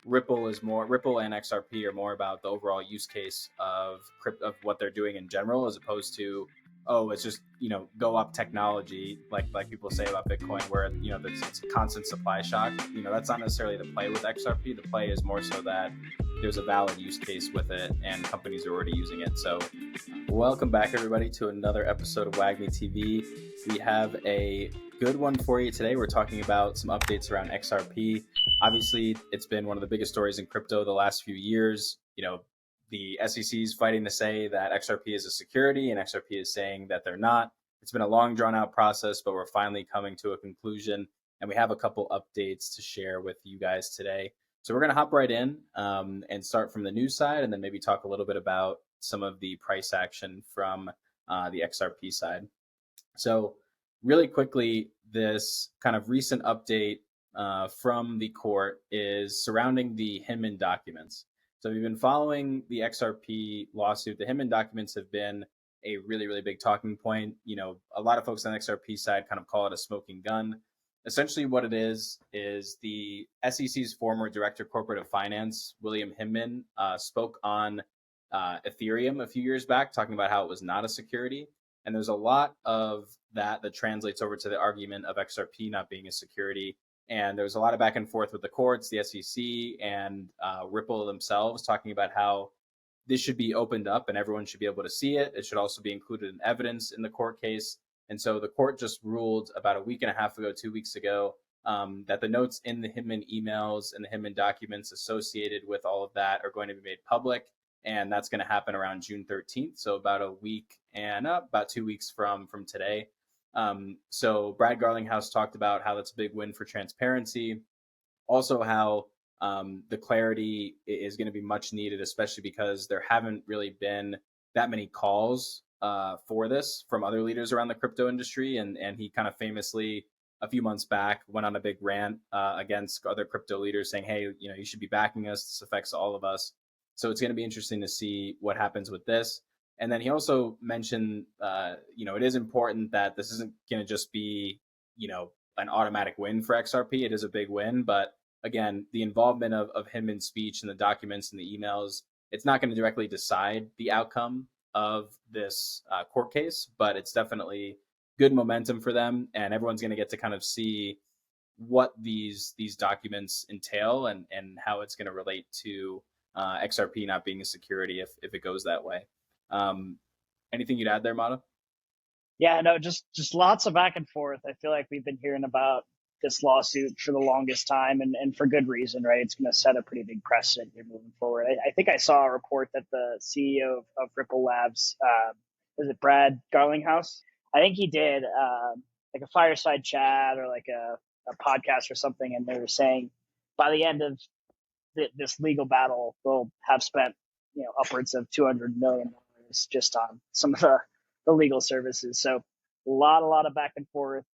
Ripple and XRP are more about the overall use case of what they're doing in general, as opposed to, oh, it's just go up technology, like people say about Bitcoin, where it's a constant supply shock. That's not necessarily the play with XRP. The play is more so that there's a valid use case with it and companies are already using it. So welcome back, everybody, to another episode of WAGMI TV. We have a good one for you today. We're talking about some updates around XRP. Obviously, it's been one of the biggest stories in crypto the last few years. The SEC is fighting to say that XRP is a security, and XRP is saying that they're not. It's been a long, drawn-out process, but we're finally coming to a conclusion, and we have a couple updates to share with you guys today. So we're going to hop right in and start from the news side, and then maybe talk a little bit about some of the price action from the XRP side. So really quickly, this kind of recent update from the court is surrounding the Hinman documents. So we've been following the XRP lawsuit. The Hinman documents have been a really, really big talking point. A lot of folks on the XRP side kind of call it a smoking gun. Essentially what it is the SEC's former director corporate of finance, William Hinman, spoke on Ethereum a few years back, talking about how it was not a security. And there's a lot of that translates over to the argument of XRP not being a security. And there was a lot of back and forth with the courts, the SEC, and Ripple themselves, talking about how this should be opened up and everyone should be able to see it. It should also be included in evidence in the court case. And so the court just ruled about a week and a half ago, 2 weeks ago, that the notes in the Hinman emails and the Hinman documents associated with all of that are going to be made public. And that's going to happen around June 13th. So about a week and about 2 weeks from today. So Brad Garlinghouse talked about how that's a big win for transparency. Also how the clarity is going to be much needed, especially because there haven't really been that many calls for this from other leaders around the crypto industry. And he kind of famously, a few months back, went on a big rant against other crypto leaders saying, hey, you should be backing us. This affects all of us. So it's going to be interesting to see what happens with this. And then he also mentioned, it is important that this isn't going to just be, an automatic win for XRP. It is a big win. But again, the involvement of Hinman's speech and the documents and the emails, it's not going to directly decide the outcome of this court case, but it's definitely good momentum for them. And everyone's going to get to kind of see what these documents entail and how it's going to relate to XRP not being a security if it goes that way. Anything you'd add there, Mata? Yeah, no, just lots of back and forth. I feel like we've been hearing about this lawsuit for the longest time, and for good reason, right? It's going to set a pretty big precedent here moving forward. I think I saw a report that the CEO of Ripple Labs, was it Brad Garlinghouse? I think he did like a fireside chat or like a podcast or something, and they were saying by the end of this legal battle, they'll have spent upwards of $200 million just on some of the legal services. So a lot of back and forth,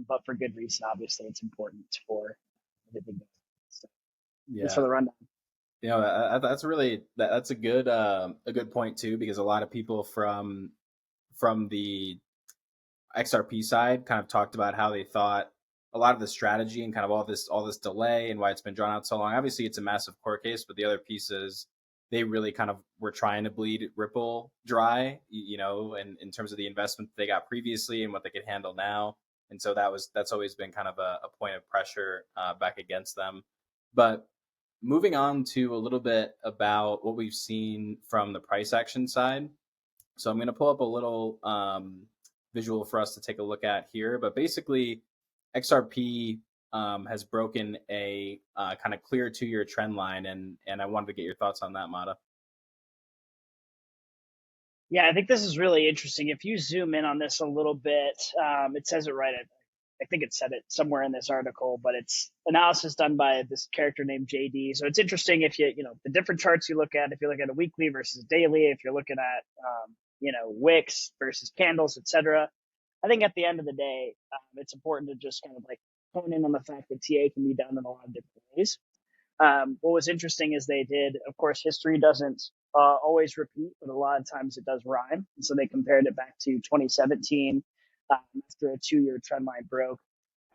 but for good reason. Obviously, it's important for everything. So, yeah. Thanks for the rundown. That's a good point too, because a lot of people from the XRP side kind of talked about how they thought a lot of the strategy and kind of all this delay and why it's been drawn out so long. Obviously, it's a massive court case, but the other piece is they really kind of were trying to bleed Ripple dry, and in terms of the investment they got previously and what they could handle now. And so that's always been kind of a point of pressure back against them. But moving on to a little bit about what we've seen from the price action side. So I'm going to pull up a little visual for us to take a look at here. But basically, XRP has broken a kind of clear 2-year trend line, and I wanted to get your thoughts on that, Mata. Yeah, I think this is really interesting. If you zoom in on this a little bit, it says it right. I think it said it somewhere in this article, but it's analysis done by this character named JD. So it's interesting if the different charts you look at, if you look at a weekly versus daily, if you're looking at, wicks versus candles, etc. I think at the end of the day, it's important to just kind of like hone in on the fact that TA can be done in a lot of different ways. What was interesting is they did, of course, history doesn't always repeat, but a lot of times it does rhyme. And so they compared it back to 2017 after a 2-year trend line broke.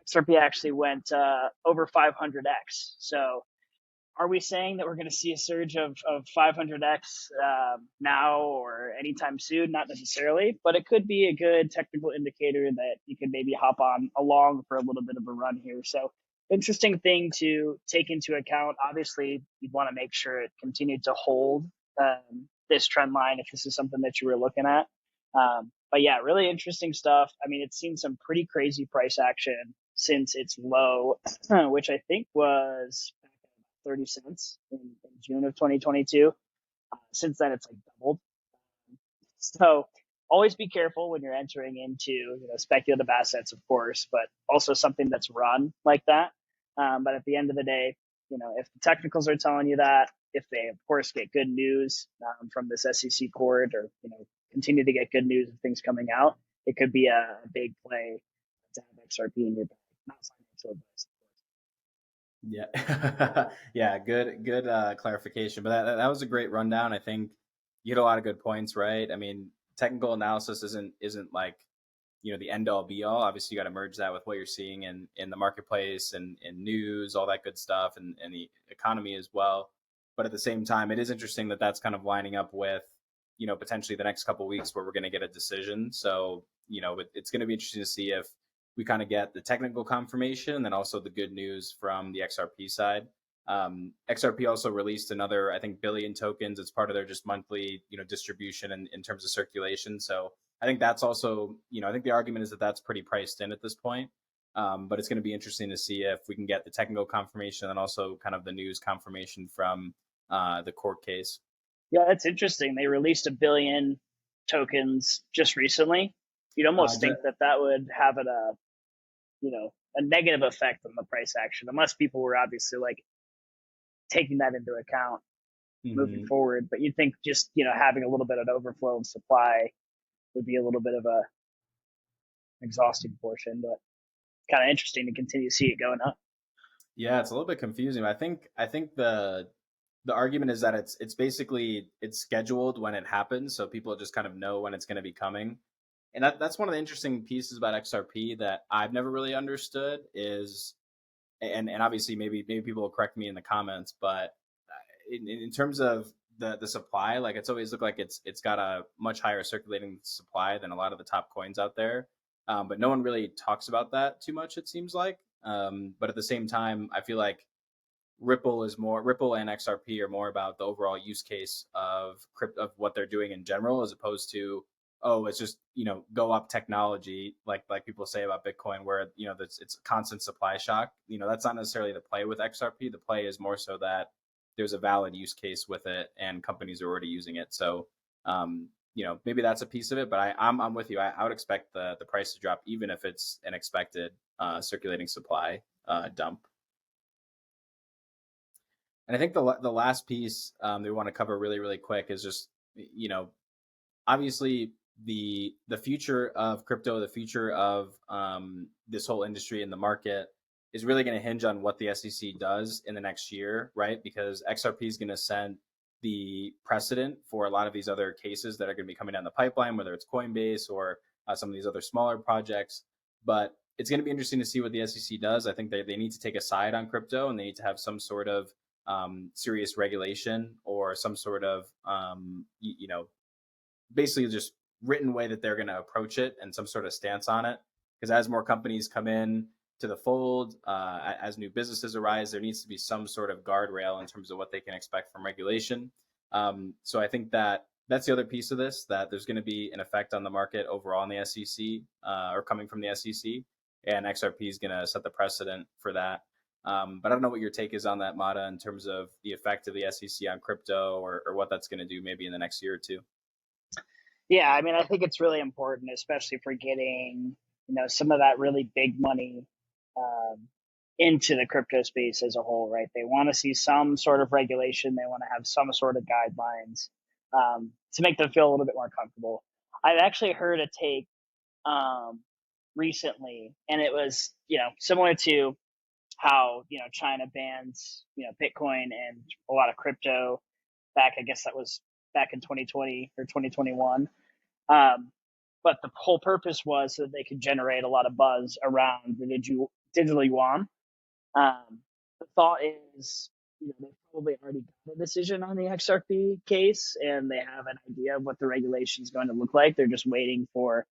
XRP actually went over 500x. So are we saying that we're going to see a surge of 500x now or anytime soon? Not necessarily, but it could be a good technical indicator that you could maybe hop on along for a little bit of a run here. So interesting thing to take into account. Obviously, you'd want to make sure it continued to hold this trend line if this is something that you were looking at. But yeah, really interesting stuff. I mean, it's seen some pretty crazy price action since its low, which I think was 30 cents in June of 2022. Since then, it's like doubled. So always be careful when you're entering into speculative assets, of course, but also something that's run like that. But at the end of the day, if the technicals are telling you that, if they of course get good news from this SEC court, or continue to get good news of things coming out, it could be a big play to have XRP in your bag. Not financial advice. Yeah, yeah, good clarification. But that was a great rundown. I think you hit a lot of good points, right? I mean, technical analysis isn't like the end all be all. Obviously, you got to merge that with what you're seeing in the marketplace and in news, all that good stuff, and the economy as well. But at the same time, it is interesting that that's kind of lining up with potentially the next couple of weeks where we're going to get a decision. So it's going to be interesting to see if we kind of get the technical confirmation and then also the good news from the XRP side. XRP also released another, I think, billion tokens. It's part of their just monthly, distribution in terms of circulation. So I think that's also, I think the argument is that that's pretty priced in at this point. But it's going to be interesting to see if we can get the technical confirmation and also kind of the news confirmation from the court case. Yeah, that's interesting. They released a billion tokens just recently. You'd almost think that that would have a negative effect on the price action, unless people were obviously like taking that into account moving forward. But you'd think just having a little bit of an overflow of supply would be a little bit of a exhausting portion, but kind of interesting to continue to see it going up. Yeah, it's a little bit confusing. I think the argument is that it's basically it's scheduled when it happens, so people just kind of know when it's going to be coming. And that's one of the interesting pieces about XRP that I've never really understood is, and obviously maybe people will correct me in the comments, but in terms of the supply, like it's always looked like it's got a much higher circulating supply than a lot of the top coins out there. But no one really talks about that too much, it seems like. But at the same time, I feel like Ripple and XRP are more about the overall use case of what they're doing in general, as opposed to, oh, it's just go up technology, like people say about Bitcoin, where it's a constant supply shock. That's not necessarily the play with XRP. The play is more so that there's a valid use case with it and companies are already using it. So maybe that's a piece of it, but I'm with you. I would expect the price to drop even if it's an expected circulating supply dump. And I think the last piece that we want to cover really, really quick is just, obviously the future of crypto, the future of this whole industry and the market is really going to hinge on what the SEC does in the next year, right? Because XRP is going to set the precedent for a lot of these other cases that are going to be coming down the pipeline, whether it's Coinbase or some of these other smaller projects. But it's going to be interesting to see what the SEC does. I think they need to take a side on crypto, and they need to have some sort of serious regulation or some sort of, basically just written way that they're going to approach it and some sort of stance on it. Because as more companies come in to the fold, as new businesses arise, there needs to be some sort of guardrail in terms of what they can expect from regulation. So I think that's the other piece of this, that there's going to be an effect on the market overall in the SEC or coming from the SEC, and XRP is going to set the precedent for that. But I don't know what your take is on that, Mata, in terms of the effect of the SEC on crypto or what that's going to do maybe in the next year or two. Yeah, I mean, I think it's really important, especially for getting some of that really big money into the crypto space as a whole, right? They want to see some sort of regulation. They want to have some sort of guidelines to make them feel a little bit more comfortable. I've actually heard a take recently, and it was similar to how China bans Bitcoin and a lot of crypto back. I guess that was back in 2020 or 2021. But the whole purpose was so that they could generate a lot of buzz around the digital yuan. The thought is they've probably already got a decision on the XRP case, and they have an idea of what the regulation is going to look like. They're just waiting for,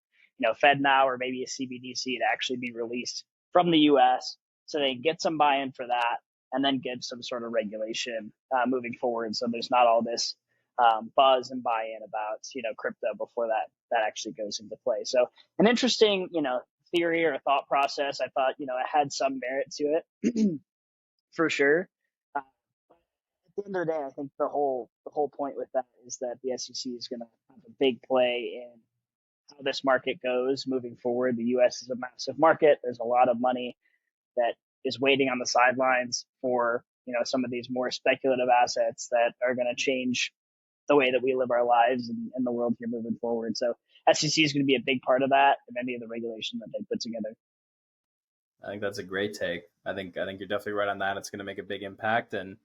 FedNow or maybe a CBDC to actually be released from the U.S. so they get some buy-in for that, and then get some sort of regulation moving forward. So there's not all this buzz and buy-in about crypto before that actually goes into play. So an interesting theory or thought process. I thought it had some merit to it for sure. Uh, at the end of the day, I think the whole point with that is that the SEC is going to have a big play in how this market goes moving forward. The U.S. is a massive market. There's a lot of money that is waiting on the sidelines for some of these more speculative assets that are going to change the way that we live our lives and the world here moving forward. So SEC is going to be a big part of that and any of the regulation that they put together. I think that's a great take. I think you're definitely right on that. It's going to make a big impact, and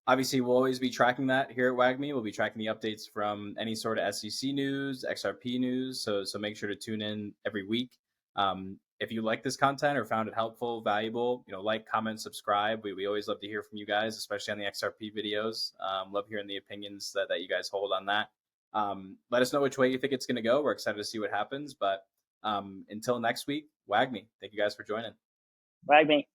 obviously we'll always be tracking that here at WAGME. We'll be tracking the updates from any sort of SEC news, XRP news. So make sure to tune in every week. If you like this content or found it helpful, valuable, like, comment, subscribe. We always love to hear from you guys, especially on the XRP videos. Love hearing the opinions that you guys hold on that. Let us know which way you think it's going to go. We're excited to see what happens. But until next week, WAGME. Thank you guys for joining. WAGME.